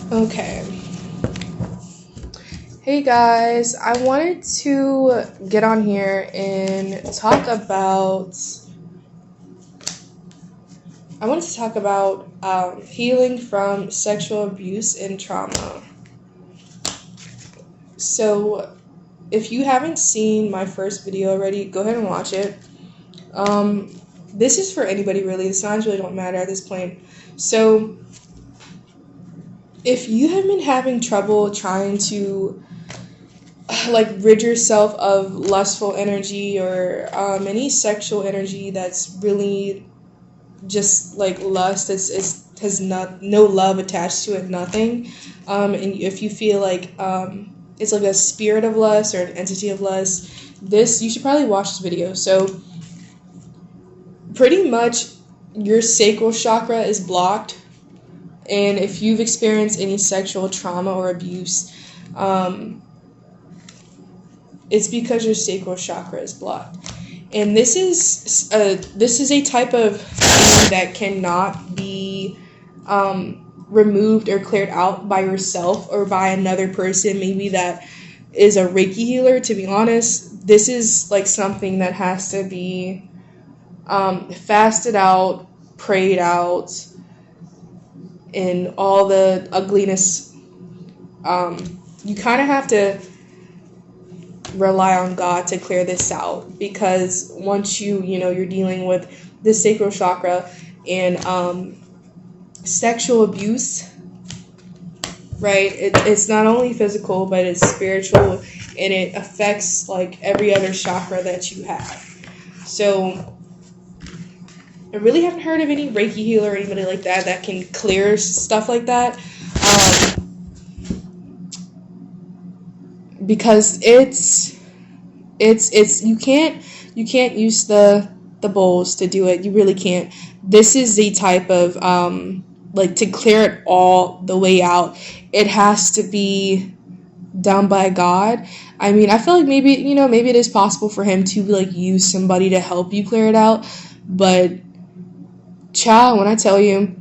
Okay. Hey guys, get on here and talk about. I wanted to talk about healing from sexual abuse and trauma. So, if you haven't seen my first video already, go ahead and watch it. This is for anybody really. The signs really don't matter at this point. So, if you have been having trouble trying to like rid yourself of lustful energy or any sexual energy that's really just like lust, has no love attached to it, nothing, and if you feel like it's like a spirit of lust or an entity of lust, this you should probably watch this video. So pretty much your sacral chakra is blocked, and if you've experienced any sexual trauma or abuse, it's because your sacral chakra is blocked. And this is a type of thing that cannot be removed or cleared out by yourself or by another person, maybe that is a Reiki healer. To be honest, this is like something that has to be fasted out, prayed out, and all the ugliness. You kind of have to rely on God to clear this out, because once you're dealing with the sacral chakra and sexual abuse, right? It's not only physical, but it's spiritual, and it affects like every other chakra that you have. So I really haven't heard of any Reiki healer or anybody like that can clear stuff like that. Because it's you can't use the bowls to do it. You really can't. This is the type of like to clear it all the way out, it has to be done by God. I mean, I feel like maybe it is possible for him to like use somebody to help you clear it out, but child, when I tell you,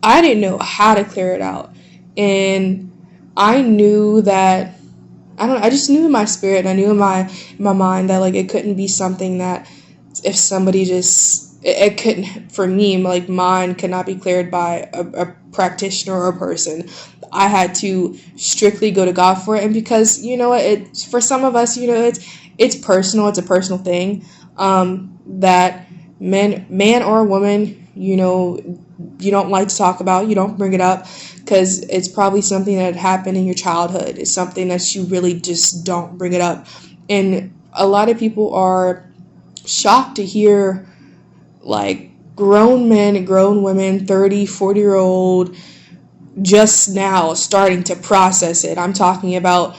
I didn't know how to clear it out, and I knew that I just knew in my spirit, and I knew in my mind that like it couldn't be something that if somebody just it couldn't, for me, like mine could not be cleared by a practitioner or a person. I had to strictly go to God for it, and because it for some of us, it's personal, it's a personal thing, that man or woman, you don't like to talk about, you don't bring it up, because it's probably something that happened in your childhood. It's something that you really just don't bring it up. And a lot of people are shocked to hear like grown men and grown women, 30, 40-year-old, just now starting to process it. I'm talking about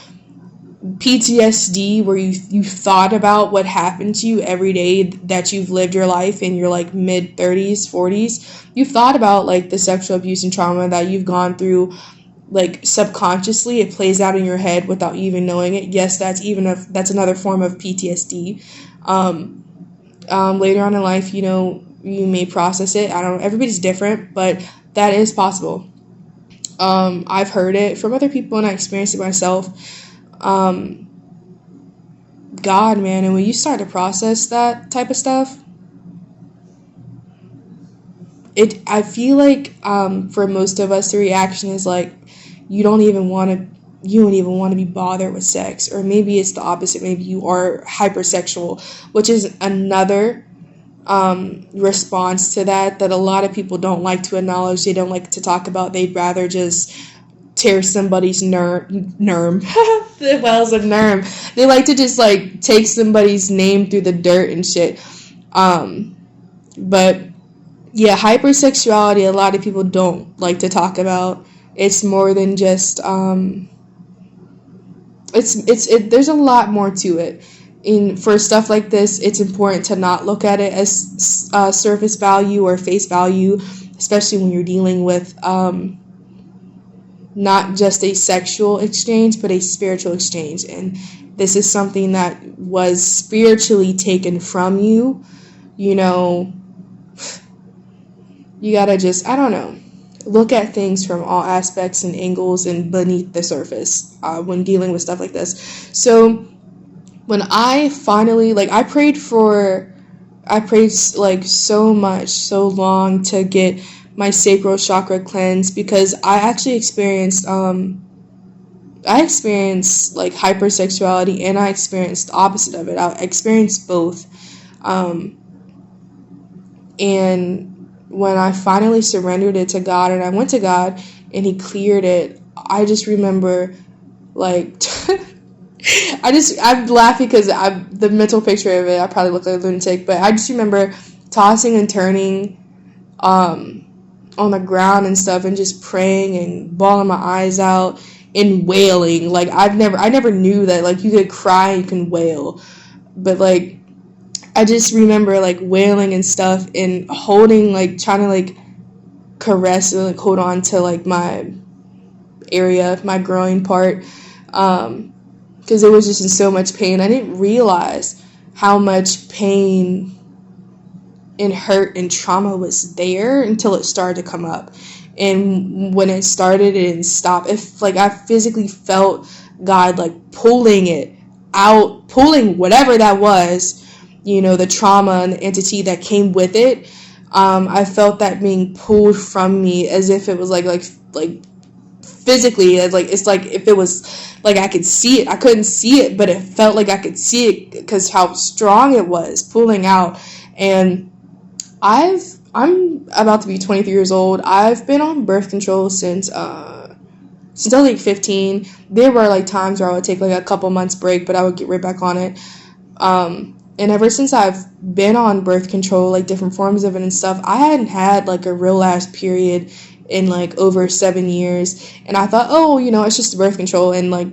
PTSD, where you thought about what happened to you every day that you've lived your life in your like mid 30s, 40s. You've thought about like the sexual abuse and trauma that you've gone through, like subconsciously. It plays out in your head without you even knowing it. Yes, that's another form of PTSD. Later on in life, you may process it. I don't know. Everybody's different, but that is possible. I've heard it from other people and I experienced it myself. God, man, and when you start to process that type of stuff, I feel like for most of us the reaction is like you don't even want to be bothered with sex, or maybe it's the opposite. Maybe you are hypersexual, which is another response to that a lot of people don't like to acknowledge. They don't like to talk about. They'd rather just tear somebody's nerm. The wells of nerm. They like to just like take somebody's name through the dirt and shit. But yeah, hypersexuality, a lot of people don't like to talk about. It's more than just there's a lot more to it. And for stuff like this, it's important to not look at it as surface value or face value, especially when you're dealing with not just a sexual exchange, but a spiritual exchange. And this is something that was spiritually taken from you. You gotta just, I don't know. look at things from all aspects and angles and beneath the surface when dealing with stuff like this. So when I finally, like, I prayed like so much, so long to get my sacral chakra cleansed, because I experienced like hypersexuality, and I experienced the opposite of it. I experienced both. Um, and when I finally surrendered it to God and I went to God and He cleared it, I just remember, like, I'm laughing because the mental picture of it, I probably look like a lunatic, but I just remember tossing and turning on the ground and stuff, and just praying and bawling my eyes out and wailing. Like, I never knew that, like, you could cry and you can wail. But, like, I just remember, like, wailing and stuff and holding, like, trying to, like, caress and, like, hold on to, like, my area, my groin part, because it was just in so much pain. I didn't realize how much pain and hurt and trauma was there until it started to come up. And when it started, it didn't stop. If, like, I physically felt God, like, pulling it out, pulling whatever that was, the trauma and the entity that came with it. I felt that being pulled from me, as if it was like physically, like, it's like if it was like I could see it. I couldn't see it, but it felt like I could see it because how strong it was pulling out. And I'm about to be 23 years old. I've been on birth control since I was like 15. There were, like, times where I would take, like, a couple months break, but I would get right back on it. And ever since I've been on birth control, like, different forms of it and stuff, I hadn't had, like, a real ass period in, like, over 7 years. And I thought, oh, it's just birth control. And, like,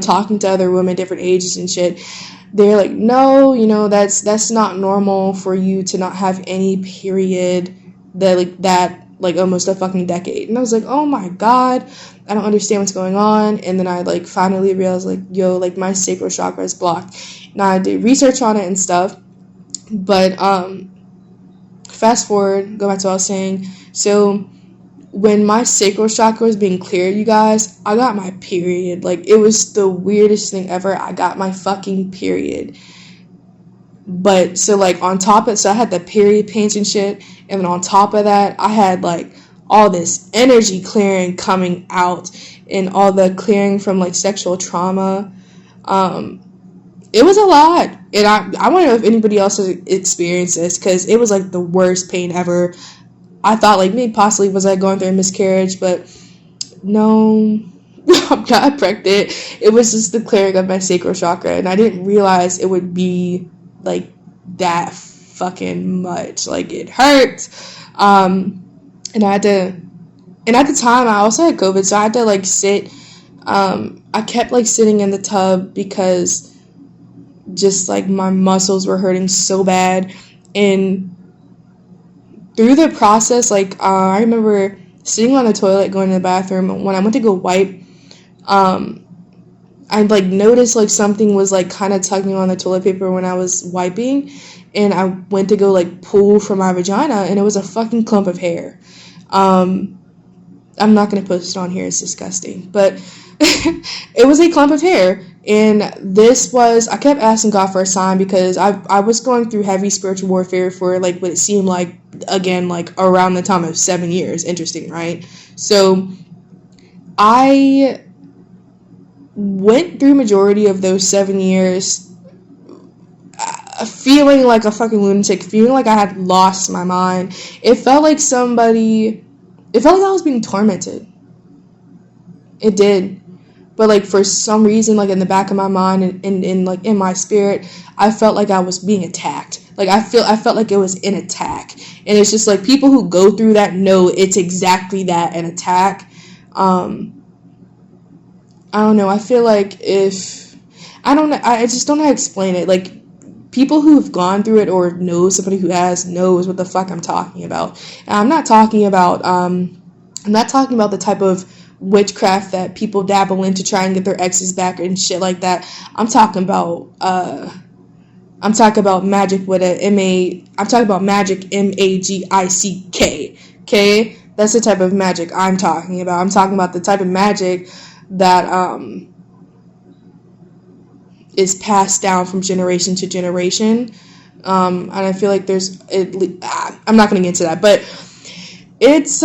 talking to other women, different ages and shit, they're like, no, that's not normal for you to not have any period that almost a fucking decade. And I was like, oh my God, I don't understand what's going on. And then I, like, finally realized, like, yo, like, my sacral chakra is blocked. Now I did research on it and stuff, but fast forward, go back to what I was saying. So when my sacral chakra was being cleared, you guys, I got my period. Like, it was the weirdest thing ever. I got my fucking period. But so, like, on top of, so I had the period pains and shit, and then on top of that, I had, like, all this energy clearing coming out, and all the clearing from, like, sexual trauma. It was a lot, and I want to know if anybody else has experienced this, because it was, like, the worst pain ever. I thought, like, maybe possibly was I going through a miscarriage, but no, I'm not pregnant. It was just the clearing of my sacral chakra, and I didn't realize it would be, like, that fucking much. Like, it hurt. And I had to, and at the time I also had COVID, so I had to, like, sit. I kept, like, sitting in the tub because just, like, my muscles were hurting so bad. And through the process, like, I remember sitting on the toilet, going to the bathroom. When I went to go wipe, I, like, noticed, like, something was, like, kind of tugging on the toilet paper when I was wiping, and I went to go, like, pull from my vagina, and it was a fucking clump of hair. I'm not gonna post it on here, it's disgusting, but it was a clump of hair. And I kept asking God for a sign, because I was going through heavy spiritual warfare for, like, what it seemed like, again, like, around the time of 7 years. Interesting, right? So I went through majority of those 7 years feeling like a fucking lunatic, feeling like I had lost my mind. It felt like I was being tormented. It did. But, like, for some reason, like, in the back of my mind and like, in my spirit, I felt like I was being attacked. Like, I felt like it was an attack. And it's just, like, people who go through that know it's exactly that, an attack. I don't know. I feel like I just don't know how to explain it. Like, people who've gone through it or know somebody who knows what the fuck I'm talking about. And I'm not talking about the type of witchcraft that people dabble in to try and get their exes back and shit like that. I'm talking about magic with I'm talking about magic, MAGICK. Okay? That's the type of magic I'm talking about. I'm talking about the type of magic that is passed down from generation to generation. And I feel like I'm not going to get into that, but it's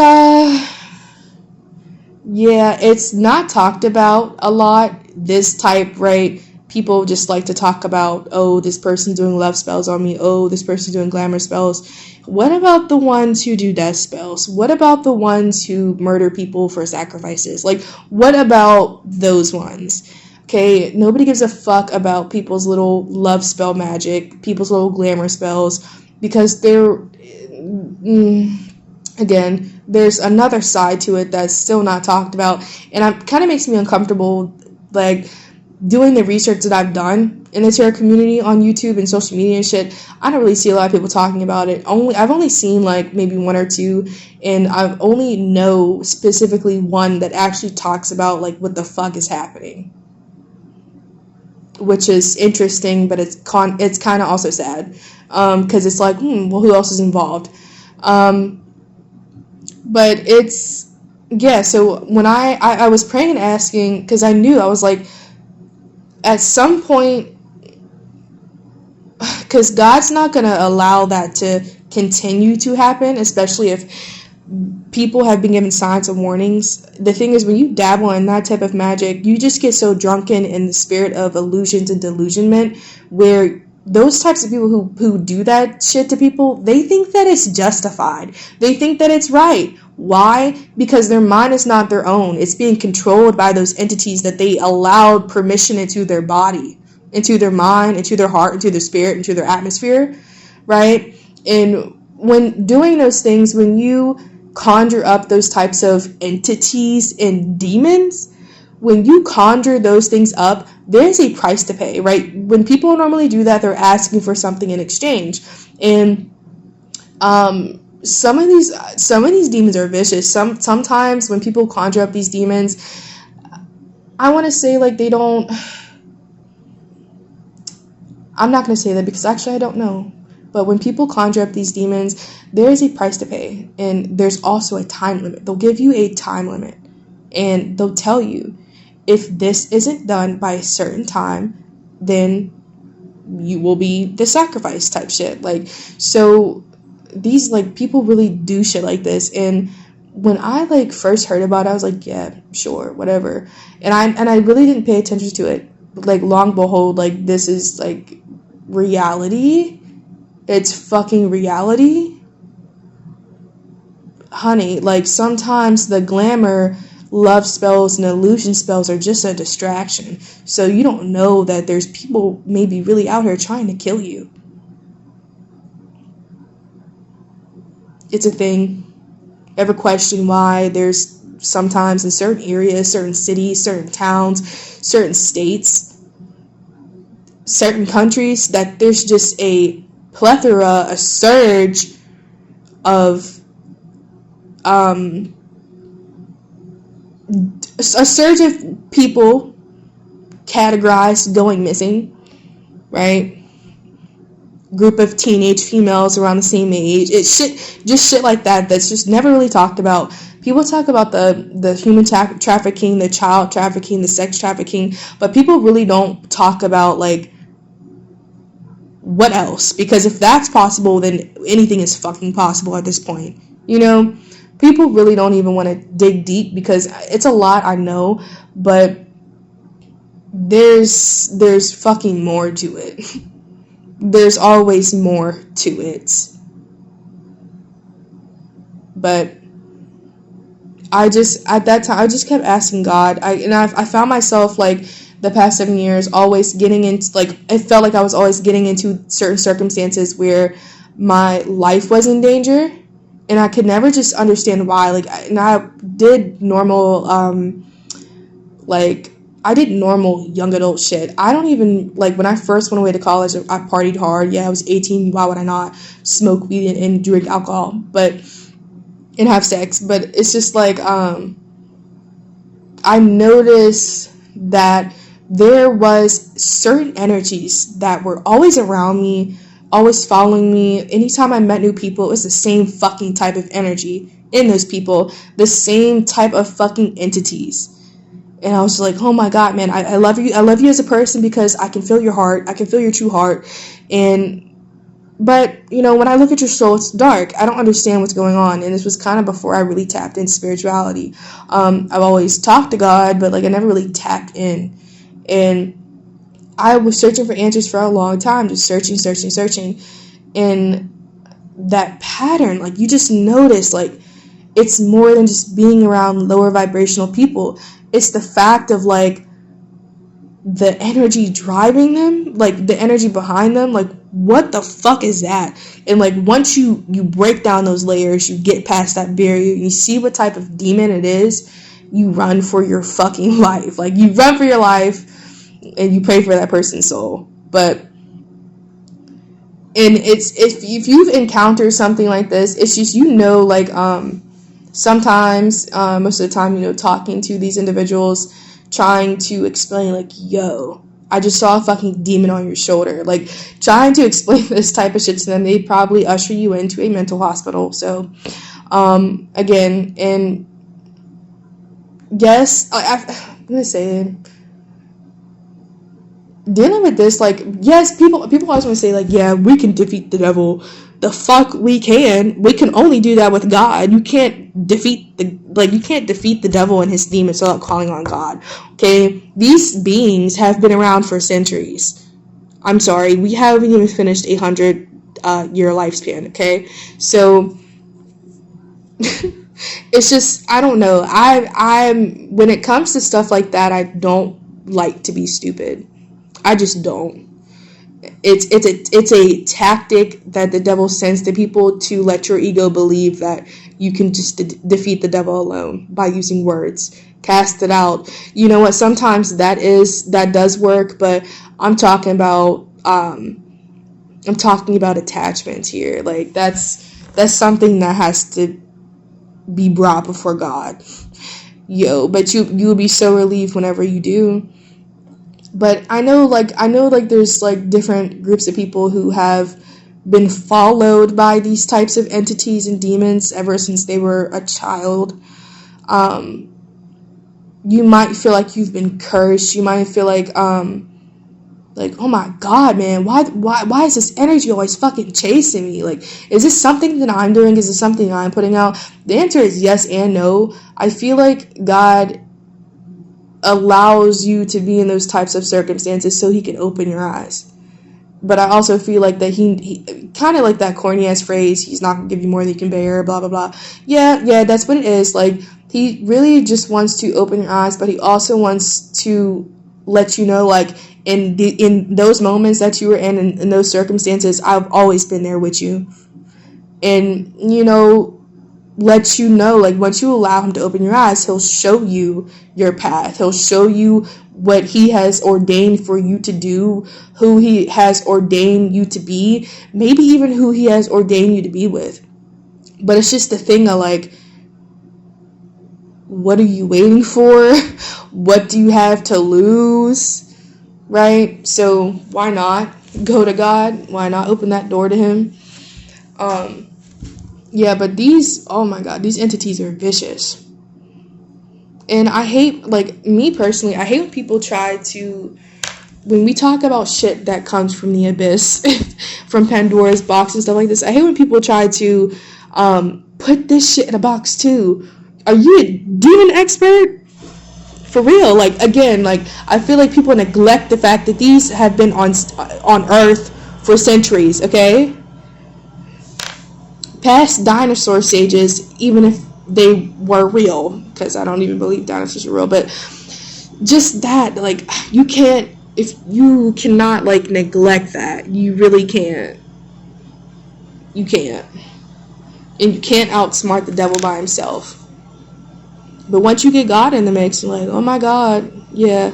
yeah, it's not talked about a lot. This type, right? People just like to talk about, oh, this person's doing love spells on me. Oh, this person's doing glamour spells. What about the ones who do death spells? What about the ones who murder people for sacrifices? Like, what about those ones? Okay, nobody gives a fuck about people's little love spell magic, people's little glamour spells, because again, there's another side to it that's still not talked about, and it kind of makes me uncomfortable, like, doing the research that I've done in the tarot community on YouTube and social media and shit. I don't really see a lot of people talking about it. I've only seen like maybe one or two, and I've only know specifically one that actually talks about like what the fuck is happening, which is interesting, but it's kind of also sad, because it's like, well, who else is involved? But it's, yeah, so when I was praying and asking, because I knew, I was like, at some point, because God's not going to allow that to continue to happen, especially if people have been given signs and warnings. The thing is, when you dabble in that type of magic, you just get so drunken in the spirit of illusions and delusionment, where those types of people who do that shit to people, they think that it's justified. They think that it's right. Why? Because their mind is not their own. It's being controlled by those entities that they allowed permission into their body, into their mind, into their heart, into their spirit, into their atmosphere, right? And when doing those things, when you conjure up those types of entities and demons, when you conjure those things up, there's a price to pay, right? When people normally do that, they're asking for something in exchange. And some of these demons are vicious. Sometimes when people conjure up these demons, I want to say like they don't. I'm not going to say that because actually I don't know. But when people conjure up these demons, there is a price to pay, and there's also a time limit. They'll give you a time limit, and they'll tell you, if this isn't done by a certain time, then you will be the sacrifice type shit. Like, so these, like, people really do shit like this. And when I like first heard about it, I was like, yeah, sure, whatever. And I really didn't pay attention to it. Like, long behold, like, this is like reality. It's fucking reality. Honey, like, sometimes the glamour love spells and illusion spells are just a distraction. So you don't know that there's people maybe really out here trying to kill you. It's a thing. Ever question why there's sometimes in certain areas, certain cities, certain towns, certain states, certain countries, that there's just a plethora, a surge of people categorized going missing, right? Group of teenage females around the same age. It's shit like that that's just never really talked about. People talk about the human trafficking, the child trafficking, the sex trafficking, but people really don't talk about, like, what else? Because if that's possible, then anything is fucking possible at this point. You know? People really don't even want to dig deep because it's a lot, I know, but there's fucking more to it. There's always more to it. But at that time, I just kept asking God. I found myself, like, the past 7 years always getting into, like, it felt like I was always getting into certain circumstances where my life was in danger. And I could never just understand why. Like, and I did normal, I did normal young adult shit. I don't even, like, when I first went away to college, I partied hard. Yeah, I was 18. Why would I not smoke weed and drink alcohol, and have sex? But it's just like, I noticed that there was certain energies that were always around me, always following me. Anytime I met new people, it was the same fucking type of energy in those people, the same type of fucking entities. And I was like, oh my God, man, I love you. I love you as a person because I can feel your heart. I can feel your true heart. But, when I look at your soul, it's dark. I don't understand what's going on. And this was kind of before I really tapped into spirituality. I've always talked to God, but, I never really tapped in. And I was searching for answers for a long time, just searching. And that pattern, you just notice, it's more than just being around lower vibrational people. It's the fact of, the energy driving them, the energy behind them, what the fuck is that? And once you break down those layers, you get past that barrier, you see what type of demon it is, you run for your fucking life. You run for your life and you pray for that person's soul. But and it's if you've encountered something like this, it's just sometimes most of the time, talking to these individuals, trying to explain, yo, I just saw a fucking demon on your shoulder. Trying to explain this type of shit to them, they probably usher you into a mental hospital. So, again, and yes, I'm gonna say it. Dealing with this, yes, people always want to say, yeah, we can defeat the devil. The fuck we can. We can only do that with God. You can't defeat the devil and his demons without calling on God. Okay? These beings have been around for centuries. I'm sorry, we haven't even finished a 100-year lifespan, okay? So it's just, I don't know. I'm when it comes to stuff like that, I don't like to be stupid. I just don't. It's a tactic that the devil sends to people to let your ego believe that you can just defeat the devil alone by using words. Cast it out. You know what? Sometimes that does work, but I'm talking about attachment here. That's something that has to be brought before God. But you'll be so relieved whenever you do. But I know there's different groups of people who have been followed by these types of entities and demons ever since they were a child. You might feel like you've been cursed. You might feel oh my God, man, why is this energy always fucking chasing me? Is this something that I'm doing? Is this something I'm putting out? The answer is yes and no. I feel like God allows you to be in those types of circumstances so he can open your eyes. But I also feel like that he kind of like that corny ass phrase, he's not gonna give you more than you can bear, blah blah blah. Yeah, that's what it is. He really just wants to open your eyes, but he also wants to let you know, in those moments that you were in those circumstances, I've always been there with you. And let you know, once you allow him to open your eyes, he'll show you your path. He'll show you what he has ordained for you to do, who he has ordained you to be, maybe even who he has ordained you to be with. But it's just the thing of what are you waiting for? What do you have to lose? Right? So why not go to God? Why not open that door to him? Yeah, but oh my God, these entities are vicious. And I hate, me personally, I hate when people when we talk about shit that comes from the abyss, from Pandora's box and stuff like this, I hate when people try to put this shit in a box too. Are you a demon expert? For real, again, I feel like people neglect the fact that these have been on Earth for centuries, okay? Past dinosaur stages, even if they were real, because I don't even believe dinosaurs are real, but just that, you cannot neglect that. You really can't. You can't. And you can't outsmart the devil by himself. But once you get God in the mix, you're oh my God, yeah.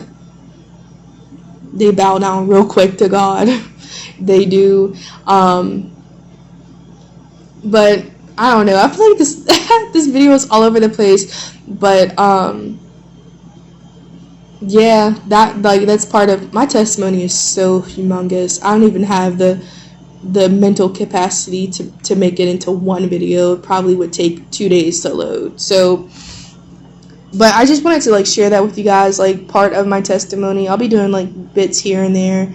They bow down real quick to God. They do. But I don't know. I feel like this this video is all over the place. But yeah, that's part of my testimony is so humongous. I don't even have the the mental capacity to make it into one video. It probably would take 2 days to load. So, but I just wanted to like share that with you guys, like part of my testimony. I'll be doing like bits here and there.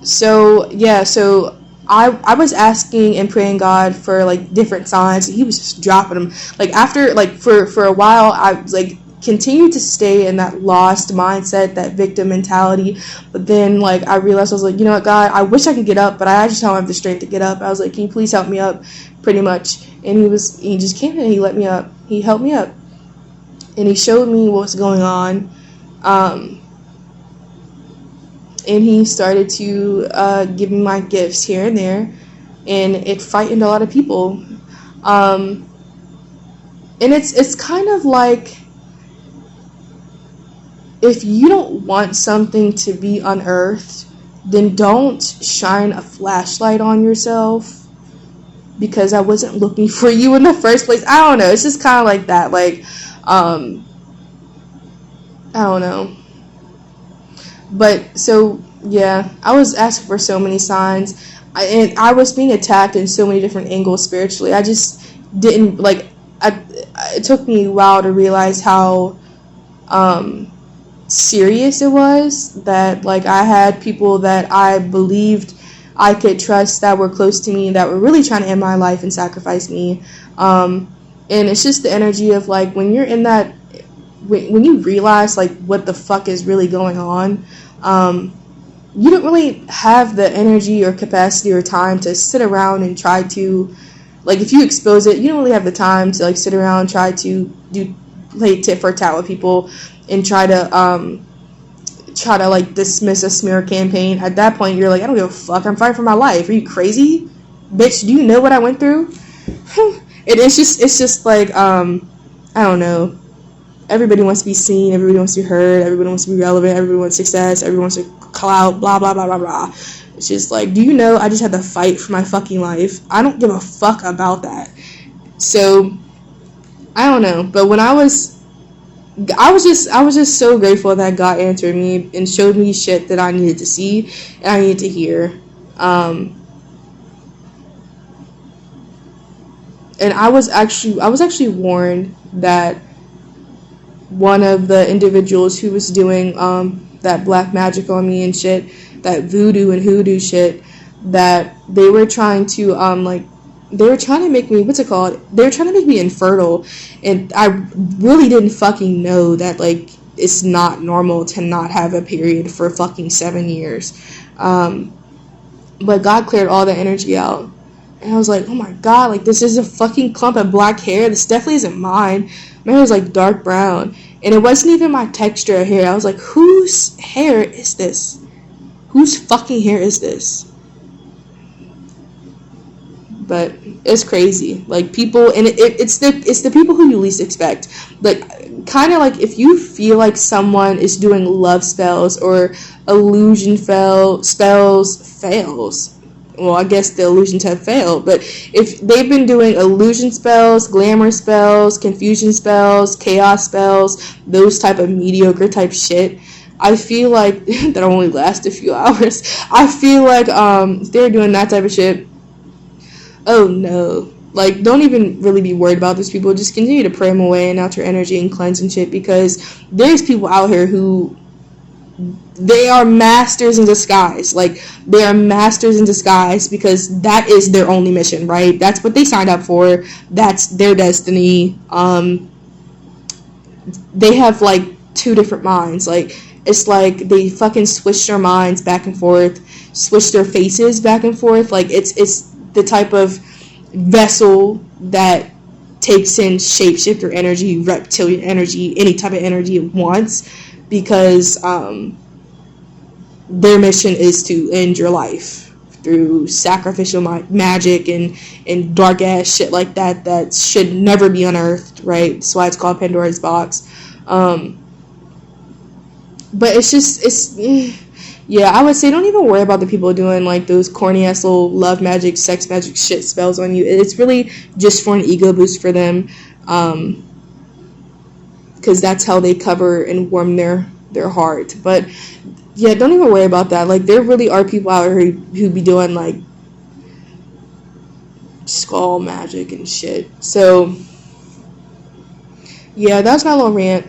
So yeah, so I was asking and praying God for like different signs. He was just dropping them. Like after like for a while, I was like continued to stay in that lost mindset, that victim mentality. But then like I realized, I was like, you know what, God, I wish I could get up, but I just don't have the strength to get up. I was like, can you please help me up, pretty much. And he just came in and he let me up. He helped me up, and he showed me what was going on. And he started to give me my gifts here and there, and it frightened a lot of people. And it's kind of like, if you don't want something to be unearthed, then don't shine a flashlight on yourself, because I wasn't looking for you in the first place. I don't know. It's just kind of like that. Like, I don't know. But so yeah, I was asking for so many signs, and I was being attacked in so many different angles spiritually. I just didn't like. It took me a while to realize how serious it was, that like I had people that I believed I could trust, that were close to me, that were really trying to end my life and sacrifice me. And it's just the energy of like, when you're in that, when you realize like what the fuck is really going on, you don't really have the energy or capacity or time to sit around and try to, like, if you expose it, you don't really have the time to like sit around and try to play tit for tat with people and try to like dismiss a smear campaign. At that point, you're like, I don't give a fuck. I'm fighting for my life. Are you crazy, bitch? Do you know what I went through? It's just like I don't know. Everybody wants to be seen. Everybody wants to be heard. Everybody wants to be relevant. Everybody wants success. Everybody wants to clout. Blah blah blah blah blah. It's just like, do you know I just had to fight for my fucking life? I don't give a fuck about that. So I don't know. But when I was just so grateful that God answered me and showed me shit that I needed to see and I needed to hear. And I was actually warned that one of the individuals who was doing that black magic on me and shit, that voodoo and hoodoo shit, that they were trying to they were trying to make me, they were trying to make me infertile, and I really didn't fucking know that like it's not normal to not have a period for fucking 7 years. But God cleared all the energy out. And I was like, oh my god, like this is a fucking clump of black hair. This definitely isn't mine. My hair was like dark brown. And it wasn't even my texture of hair. I was like, whose hair is this? Whose fucking hair is this? But it's crazy. Like people, and it's the people who you least expect. Like, kind of like if you feel like someone is doing love spells or illusion spells fails. Well, I guess the illusions have failed, but if they've been doing illusion spells, glamour spells, confusion spells, chaos spells, those type of mediocre type shit, I feel like that only last a few hours. I feel like if they're doing that type of shit, oh no. Like, don't even really be worried about those people. Just continue to pray them away and out your energy and cleanse and shit, because there's people out here who, they are masters in disguise. Like, they are masters in disguise because that is their only mission, right? That's what they signed up for. That's their destiny. They have like two different minds. Like, it's like they fucking switch their minds back and forth, switch their faces back and forth. Like, it's the type of vessel that takes in shapeshifter energy, reptilian energy, any type of energy it wants, because their mission is to end your life through sacrificial magic and dark ass shit like that should never be unearthed, right? That's why it's called Pandora's box. But yeah, I would say don't even worry about the people doing like those corny ass little love magic, sex magic shit spells on you. It's really just for an ego boost for them, because that's how they cover and warm their heart. But yeah, don't even worry about that. Like, there really are people out here who be doing like skull magic and shit. So yeah, that's my little rant.